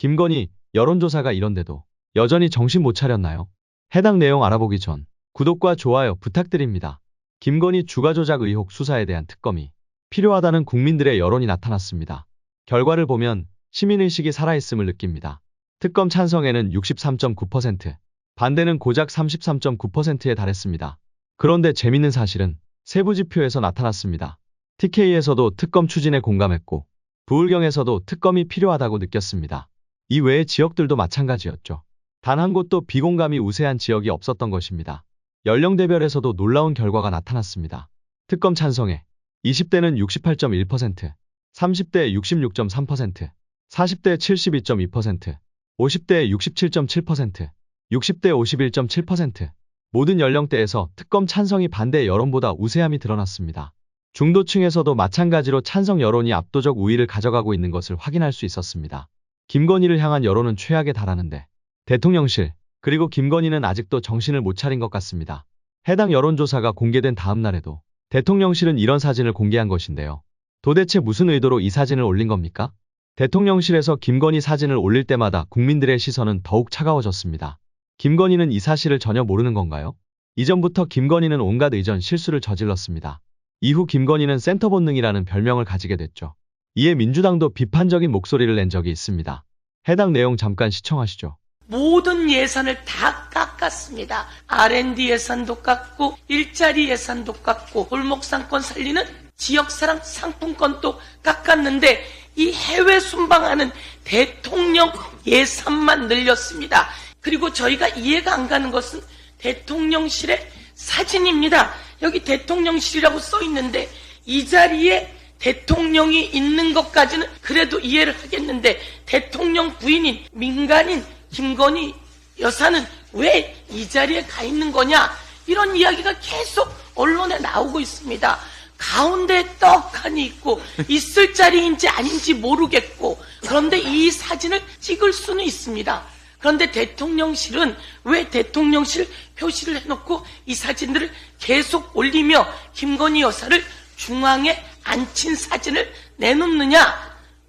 김건희, 여론조사가 이런데도 여전히 정신 못 차렸나요? 해당 내용 알아보기 전 구독과 좋아요 부탁드립니다. 김건희 주가 조작 의혹 수사에 대한 특검이 필요하다는 국민들의 여론이 나타났습니다. 결과를 보면 시민의식이 살아있음을 느낍니다. 특검 찬성에는 63.9%, 반대는 고작 33.9%에 달했습니다. 그런데 재밌는 사실은 세부 지표에서 나타났습니다. TK에서도 특검 추진에 공감했고 부울경에서도 특검이 필요하다고 느꼈습니다. 이 외의 지역들도 마찬가지였죠. 단 한 곳도 비공감이 우세한 지역이 없었던 것입니다. 연령대별에서도 놀라운 결과가 나타났습니다. 특검 찬성에 20대는 68.1%, 30대 66.3%, 40대 72.2%, 50대 67.7%, 60대 51.7%, 모든 연령대에서 특검 찬성이 반대 여론보다 우세함이 드러났습니다. 중도층에서도 마찬가지로 찬성 여론이 압도적 우위를 가져가고 있는 것을 확인할 수 있었습니다. 김건희를 향한 여론은 최악에 달하는데 대통령실, 그리고 김건희는 아직도 정신을 못 차린 것 같습니다. 해당 여론조사가 공개된 다음 날에도 대통령실은 이런 사진을 공개한 것인데요. 도대체 무슨 의도로 이 사진을 올린 겁니까? 대통령실에서 김건희 사진을 올릴 때마다 국민들의 시선은 더욱 차가워졌습니다. 김건희는 이 사실을 전혀 모르는 건가요? 이전부터 김건희는 온갖 의전 실수를 저질렀습니다. 이후 김건희는 센터 본능이라는 별명을 가지게 됐죠. 이에 민주당도 비판적인 목소리를 낸 적이 있습니다. 해당 내용 잠깐 시청하시죠. 모든 예산을 다 깎았습니다. R&D 예산도 깎고 일자리 예산도 깎고 골목상권 살리는 지역사랑 상품권도 깎았는데 이 해외 순방하는 대통령 예산만 늘렸습니다. 그리고 저희가 이해가 안 가는 것은 대통령실의 사진입니다. 여기 대통령실이라고 써 있는데 이 자리에 대통령이 있는 것까지는 그래도 이해를 하겠는데 대통령 부인인 민간인 김건희 여사는 왜 이 자리에 가 있는 거냐, 이런 이야기가 계속 언론에 나오고 있습니다. 가운데 떡하니 있고 있을 자리인지 아닌지 모르겠고, 그런데 이 사진을 찍을 수는 있습니다. 그런데 대통령실은 왜 대통령실 표시를 해놓고 이 사진들을 계속 올리며 김건희 여사를 중앙에 앉힌 사진을 내놓느냐?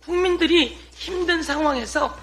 국민들이 힘든 상황에서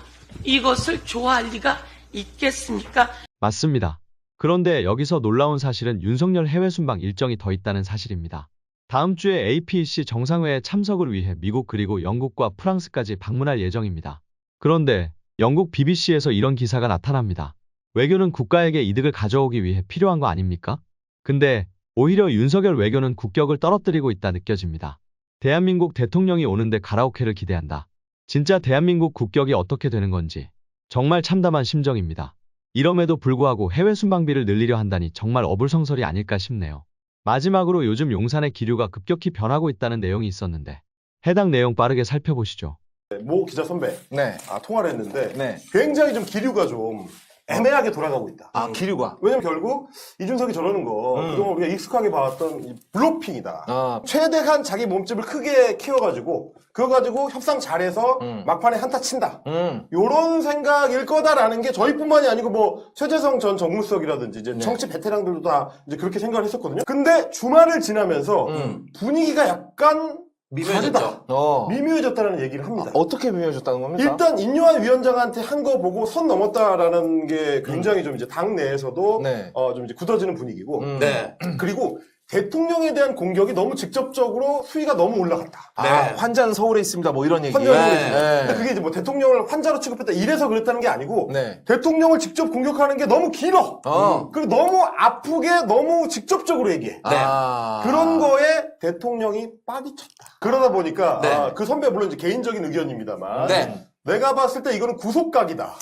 이것을 좋아할 리가 있겠습니까? 맞습니다. 그런데 여기서 놀라운 사실은 윤석열 해외 순방 일정이 더 있다는 사실입니다. 다음 주에 APEC 정상회에 참석을 위해 미국 그리고 영국과 프랑스까지 방문할 예정입니다. 그런데 영국 BBC에서 이런 기사가 나타납니다. 외교는 국가에게 이득을 가져오기 위해 필요한 거 아닙니까? 근데 오히려 윤석열 외교는 국격을 떨어뜨리고 있다 느껴집니다. 대한민국 대통령이 오는데 가라오케를 기대한다. 진짜 대한민국 국격이 어떻게 되는 건지 정말 참담한 심정입니다. 이럼에도 불구하고 해외 순방비를 늘리려 한다니 정말 어불성설이 아닐까 싶네요. 마지막으로 요즘 용산의 기류가 급격히 변하고 있다는 내용이 있었는데 해당 내용 빠르게 살펴보시죠. 모 기자 선배 네. 통화를 했는데 네. 굉장히 좀 기류가 좀 애매하게 돌아가고 있다. 아, 기류가. 왜냐면 결국 이준석이 저러는 거 그동안 우리가 익숙하게 봐왔던 이 블로핑이다. 아. 최대한 자기 몸집을 크게 키워가지고 그거 가지고 협상 잘해서 막판에 한타 친다. 요런 생각일 거다라는 게 저희뿐만이 아니고 뭐 최재성 전 정무수석이라든지 이제 정치 베테랑들도 다 이제 그렇게 생각을 했었거든요. 근데 주말을 지나면서 분위기가 약간 미묘해졌죠. 미묘해졌다는 얘기를 합니다. 어떻게 미묘해졌다는 겁니까? 일단 인요한 위원장한테 한 거 보고 선 넘었다라는 게 굉장히 좀 이제 당 내에서도 네. 좀 이제 굳어지는 분위기고, 네. 그리고 대통령에 대한 공격이 너무 직접적으로 수위가 너무 올라갔다. 환자는 서울에 있습니다. 뭐 이런 얘기. 환자로 네. 근데 그게 이제 뭐 대통령을 환자로 취급했다 이래서 그랬다는 게 아니고 네. 대통령을 직접 공격하는 게 너무 길어. 그리고 너무 아프게 너무 직접적으로 얘기해. 그런 거에 대통령이 빡이 쳤다. 그러다 보니까 그 선배 물론 이제 개인적인 의견입니다만 네. 내가 봤을 때 이거는 구속각이다.